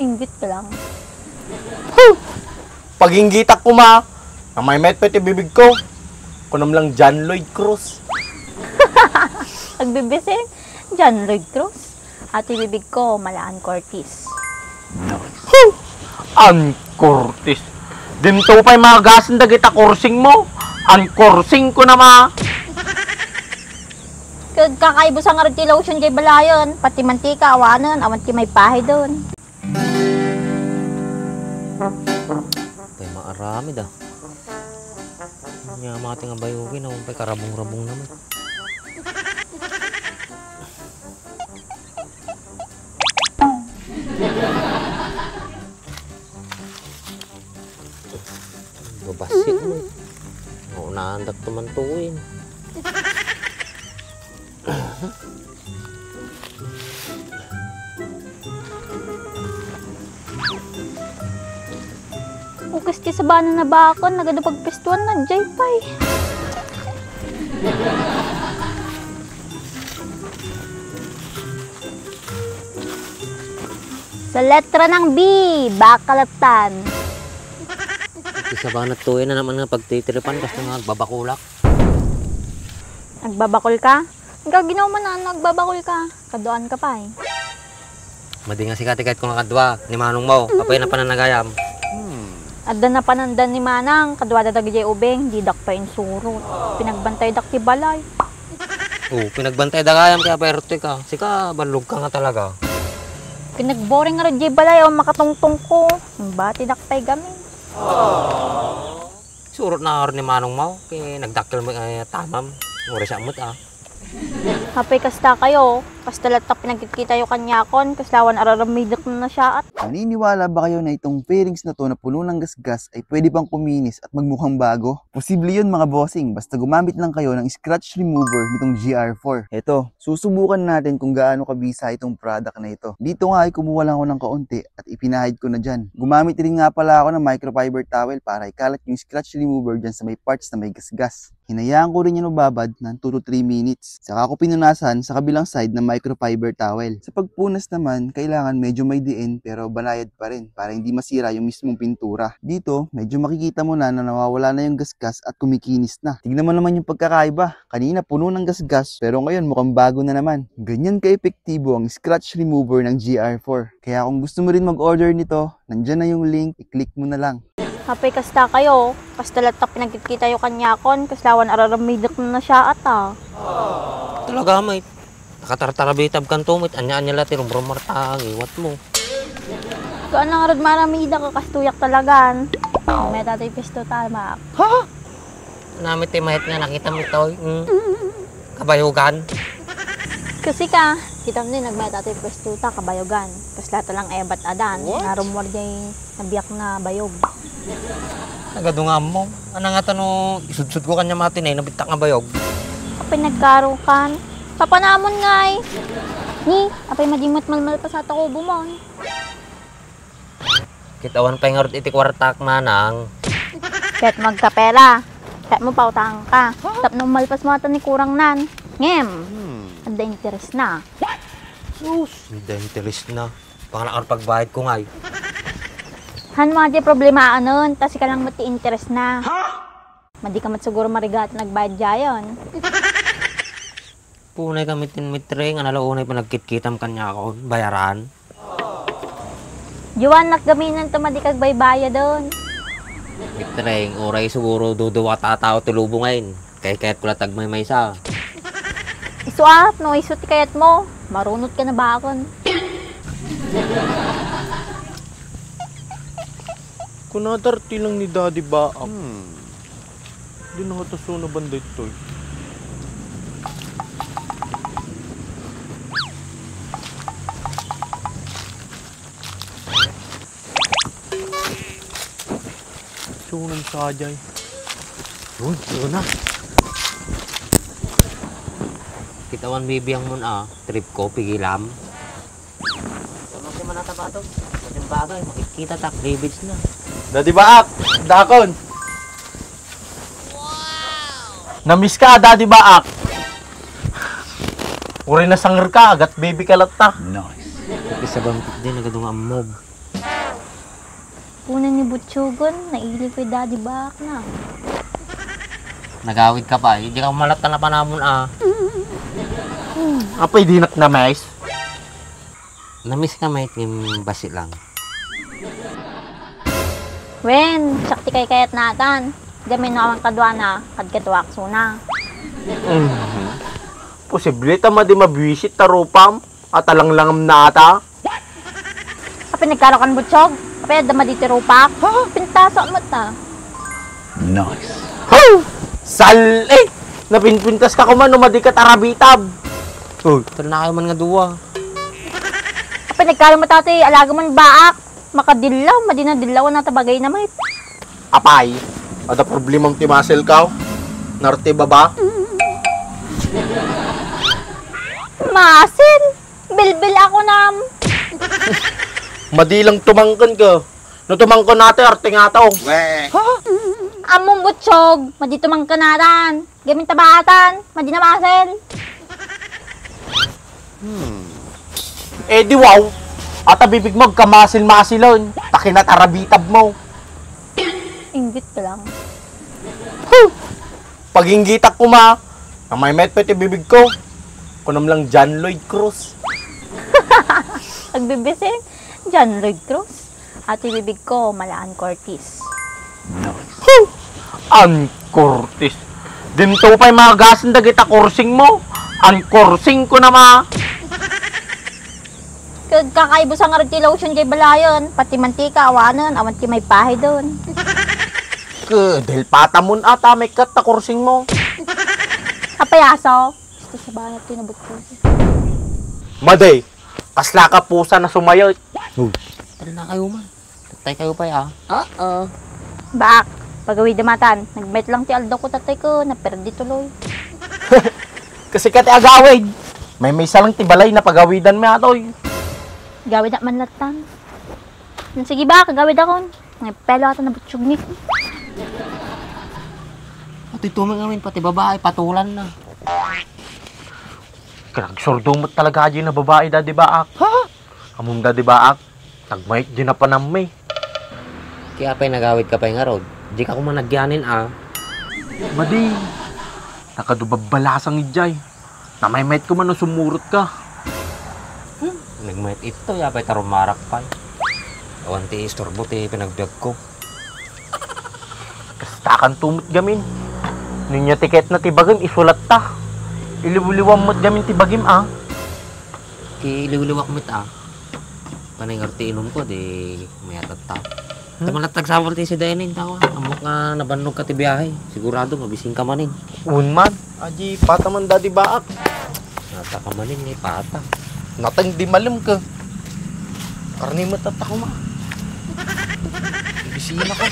Inggit ka lang. Pag-inggitak ko ma, na may met-met ibibig ko. Kunam lang John Lloyd Cruz. Nagbibising, John Lloyd Cruz. At ibibig ko, Malaan Cortez. Ang Cortez. Dinto pa'y mga gasan dagita kursing mo. Ang kursing ko na ma. Kakaibo sa nga rin lotion kay balayon. Pati mantika, awanan. Awan ki may pahay doon. Pay maarami dah. Nya mati nga bayugin na pay karabong-rabong naman. Babasi mo. Oo, naandak tumantuin. Ukas ti sa bana na bakon, nagada pagpistuan na, jay pay. Sa letra ng B, bakalatan. Isa ba natuin na naman nga pagtitiripan kasi nga babakulak. Nagbabakol ka? Ikaw ginawa mo na, nagbabakol ka. Kadoan ka pa eh. Madi nga si Katikait ko nga kadwa ni Manong mo, kapay na pananagayam. Adda na panandan ni Manang, kadwa dadagay ubeng, di dak pa insuro. Pinagbantay dak ti balay. Oo, pinagbantay dagayam kaya perte ka. Sika, balog ka nga talaga. Pinagboring nga rin di balay, o makatungtong ko. Bati dak pa'y gamin. Surot na ni Manong mo, kaya nagdakil mo tamam. Uri siya amot ah. Hapay kasta kayo, kastalatak pinagkikita yung kanyakon, kaslawan araramidok na siya at. Naniniwala ba kayo na itong fairings na to na puno ng gasgas ay pwede pang kuminis at magmukhang bago? Posible yun mga bossing, basta gumamit lang kayo ng scratch remover nitong GR4. Eto, susubukan natin kung gaano kabisa itong product na ito. Dito nga ay kumuha lang ako ng kaunti at ipinahid ko na dyan. Gumamit rin nga pala ako ng microfiber towel para ikalat yung scratch remover dyan sa may parts na may gasgas. Hinayaan ko rin yung babad ng 2 to 3 minutes. Saka ko pinunasan sa kabilang side ng microfiber towel. Sa pagpunas naman, kailangan medyo may diin pero banayad pa rin para hindi masira yung mismong pintura. Dito, medyo makikita mo na nawawala na yung gasgas at kumikinis na. Tignan mo naman yung pagkakaiba. Kanina puno ng gasgas pero ngayon mukhang bago na naman. Ganyan ka-epektibo ang scratch remover ng GR4. Kaya kung gusto mo rin mag-order nito, nandyan na yung link, i-click mo na lang. Hapay kasta kayo, kastalatak pinagkikita yung kanyakon, kaslawan araramidok na siya at ah. Talaga may nakatartarabitab kan tumit, anya-anya lati rumrumartang, iwat mo. Kung anong arad maramida ka kastuyak talagan. May tatay pisto tamak. Ha? Namit mahit nga nakita mo ito. Kabayugan. Kasi ka, kita mo din nagmay tatay pisto ta kabayogan. Kaslata lang ebat adan, narumwar yung nabiyak na bayog. Nagadungam mo. Ano nga tanong, isudsud ko kanya matinay, nabitak nga bayog. Kapag nagkarukan, papanamon nga eh. Ni, apay madimot malmal pa sa takubo mo. Kitawan pa nga iti kwartak manang. Kahit magkapera, kahit mo pautang ka. Tap nung malpas mo ata ni kurang nan. Ngem, anda interes na. Sus, hindi interes na. Pangalakar pagbayad ko nga. Han mo di problema anon, tas ka lang mati interest na. Madi ka mat siguro marigat nagbayad jayon. Punay kami tinmitre, nga nalaunay pa nagkitkitam kanya ako, bayaran. Juwan nakgaminan to madi kag baybaya doon. Mitre, oray siguro duduwa tatao tulubo ngayon. Kaya pula tagmay may isa. Isuat, no isut kayat mo. Marunot ka na bakon. Kunadarti lang ni Daddy ba? Di nakataso na banda ito eh. Sunan sa ajay. Yun na. Kitawan bibiyang mo na, trip ko, pigilam. Ano si manataba ito? Mating bagay, makikita tak, ribits na. Daddy Baak, dakon. Wow! Namiss ka, Daddy Baak. Uri na sanger ka, agat baby ka latta. Nice. Isa bang din nagadong ang mob. Punan ni Butsugon, naili ko yung daddy back na. Nagawid ka pa. Hindi ka malata na pa namon Apay dinak na mais. Namiss ka may yung basi lang. Wen, sakti kay kayat natan. Gamin na ang kadwa na, kadkadwak suna. Posible tama di mabwisit tarupam at alanglangam na ata. Kapag nagkarokan Butsog, kapag dama dito rupak, pintaso mo ta. Nice. Sal eh! Napinpintas ka kumano madikat arabitab. Ito na kayo man nga duwa. Kapag nagkaroon mo tati, alaga man baak. Makadilaw, madinadilaw na tabagay na may. Apay, ada problemang timasel ka? Narte baba? Masin! Bilbil ako nam. Madilang tumangkan ka. No tumangkan natin, arte nga tao. Among Butsog, madito mang kanaran. Gamin tabatan, madinamasil. Eh di wow, ata bibig mo kamasil-masilon. Takinat arabitab mo. Inggit ka lang. Paginggitak ko ma, na may met pati bibig ko. Kunam lang John Lloyd Cruz. Pagbibising, John Lloyd Cruz. At ibibig ko, Malaan Cortez. Ang Cortez. Dinto pa'y mga gasan dagita kursing mo. Ang kursing ko na ma. Kakaibo sa nga rin lotion kay Balayon. Pati mantika, awanan. Awan ki may pahay doon. Dahil patamon ata may kat na kursing mo. Kapayaso. Gusto sa banat tinabot ko. Maday, kasla ka pusa na sumayot. Ito na kayo man. Tatay kayo pa Bak, pagawid damatan. Nag-bet lang ti Aldo ko tatay ko. Naperdi tuloy. Kasi kati agawid. May salang tibalay na pagawidan mo atoy. Gawid na man latan. Sige ba, kagawid ako. Ngay pelo ata na Butsog ni. At ito mga ngamin pati babae, patulan na. Kanagsurdong mo talaga dyan na babae dadi baak. Among dadi baak. Nagmayit dyan na panamay. Kaya pa'y nagawid ka pa'y nga rod. Di ka kumanagyanin Madi, nakadubabalasang ijay. Na may met ko man no sumurot ka. Nagmayit ito, yapay tarumarak pa'y. Awan ti istorbo ti pinagbiag ko. Kastakan tumot gamin. Ninya tiket na tibagim, isulat ta. Iliwliwam mo't gamin tibagim Ki liwliwak mit Panay ngarti inom ko, di may atat ta. Tamalatag sawal ti si Dainin tawa. Amok nga nabanog ka ti biyahe. Sigurado mabising ka manin. Unman, aji pataman dadi baak. Nata ka manin, ngay pata. Natang di malam ka. Karni matat ako ma. Ibisiin ako.